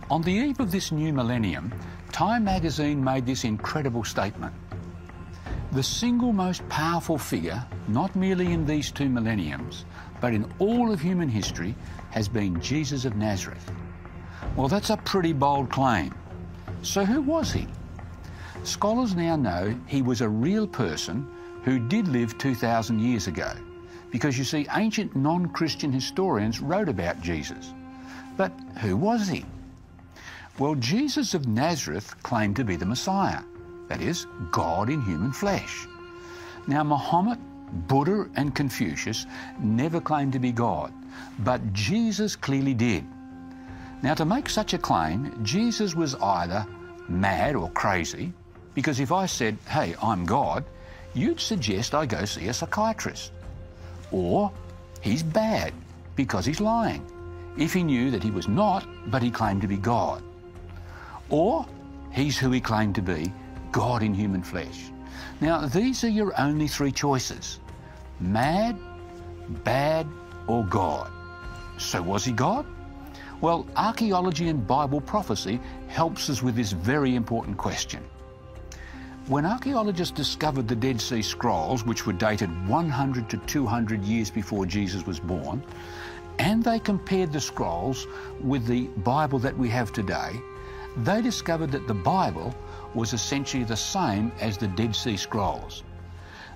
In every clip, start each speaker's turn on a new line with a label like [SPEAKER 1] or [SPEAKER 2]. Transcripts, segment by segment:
[SPEAKER 1] On the eve of this new millennium, Time magazine made this incredible statement. The single most powerful figure, not merely in these 2 millenniums, but in all of human history, has been Jesus of Nazareth. Well, that's a pretty bold claim. So who was he? Scholars now know he was a real person who did live 2,000 years ago, because you see, ancient non-Christian historians wrote about Jesus. But who was he? Well, Jesus of Nazareth claimed to be the Messiah, that is, God in human flesh. Now, Mohammed, Buddha and Confucius never claimed to be God, but Jesus clearly did. Now, to make such a claim, Jesus was either mad or crazy, because if I said, hey, I'm God, you'd suggest I go see a psychiatrist. Or he's bad because he's lying, if he knew that he was not, but he claimed to be God. Or he's who he claimed to be, God in human flesh. Now, these are your only 3 choices: mad, bad, or God. So was he God? Well, archaeology and Bible prophecy helps us with this very important question. When archaeologists discovered the Dead Sea Scrolls, which were dated 100 to 200 years before Jesus was born, and they compared the scrolls with the Bible that we have today, they discovered that the Bible was essentially the same as the Dead Sea Scrolls.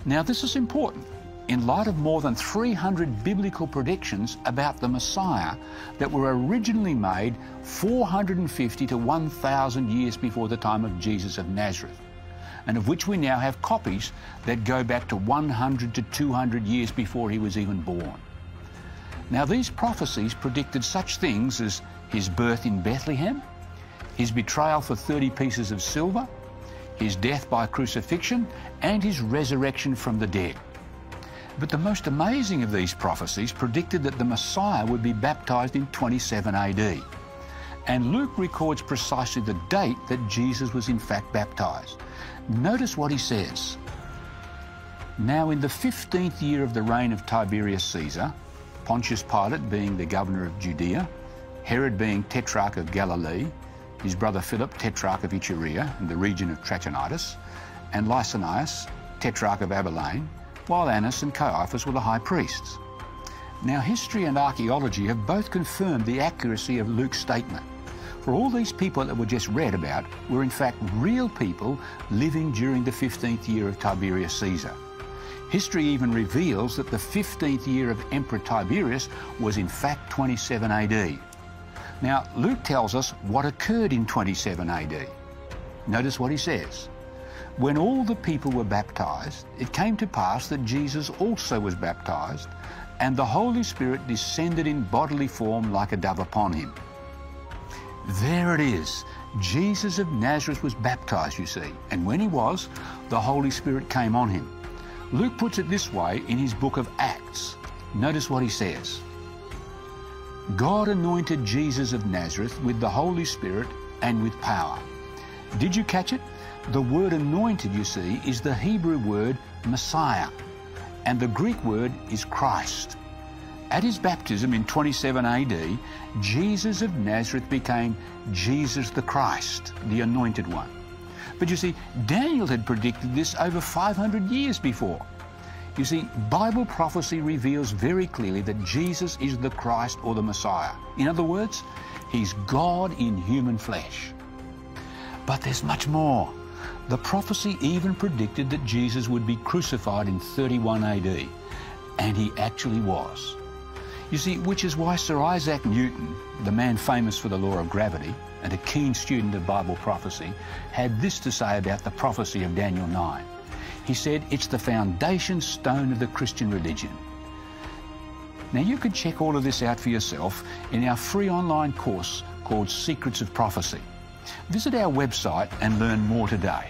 [SPEAKER 1] Now, this is important in light of more than 300 biblical predictions about the Messiah that were originally made 450 to 1,000 years before the time of Jesus of Nazareth, and of which we now have copies that go back to 100 to 200 years before he was even born. Now, these prophecies predicted such things as his birth in Bethlehem, his betrayal for 30 pieces of silver, his death by crucifixion, and his resurrection from the dead. But the most amazing of these prophecies predicted that the Messiah would be baptized in 27 AD. And Luke records precisely the date that Jesus was in fact baptized. Notice what he says. Now, in the 15th year of the reign of Tiberius Caesar, Pontius Pilate being the governor of Judea, Herod being tetrarch of Galilee, his brother Philip, tetrarch of Iturea in the region of Trachonitis, and Lysanias, tetrarch of Abilene, while Annas and Caiaphas were the high priests. Now, history and archaeology have both confirmed the accuracy of Luke's statement. For all these people that were just read about were in fact real people living during the 15th year of Tiberius Caesar. History even reveals that the 15th year of Emperor Tiberius was in fact 27 AD. Now, Luke tells us what occurred in 27 AD. Notice what he says. When all the people were baptized, it came to pass that Jesus also was baptized, and the Holy Spirit descended in bodily form like a dove upon him. There it is. Jesus of Nazareth was baptized, you see, and when he was, the Holy Spirit came on him. Luke puts it this way in his book of Acts. Notice what he says. God anointed Jesus of Nazareth with the Holy Spirit and with power. Did you catch it? The word anointed, you see, is the Hebrew word Messiah, and the Greek word is Christ. At his baptism in 27 AD, Jesus of Nazareth became Jesus the Christ, the Anointed One. But you see, Daniel had predicted this over 500 years before. You see, Bible prophecy reveals very clearly that Jesus is the Christ or the Messiah. In other words, he's God in human flesh. But there's much more. The prophecy even predicted that Jesus would be crucified in 31 AD, and he actually was. You see, which is why Sir Isaac Newton, the man famous for the law of gravity and a keen student of Bible prophecy, had this to say about the prophecy of Daniel 9. He said, it's the foundation stone of the Christian religion. Now, you can check all of this out for yourself in our free online course called Secrets of Prophecy. Visit our website and learn more today.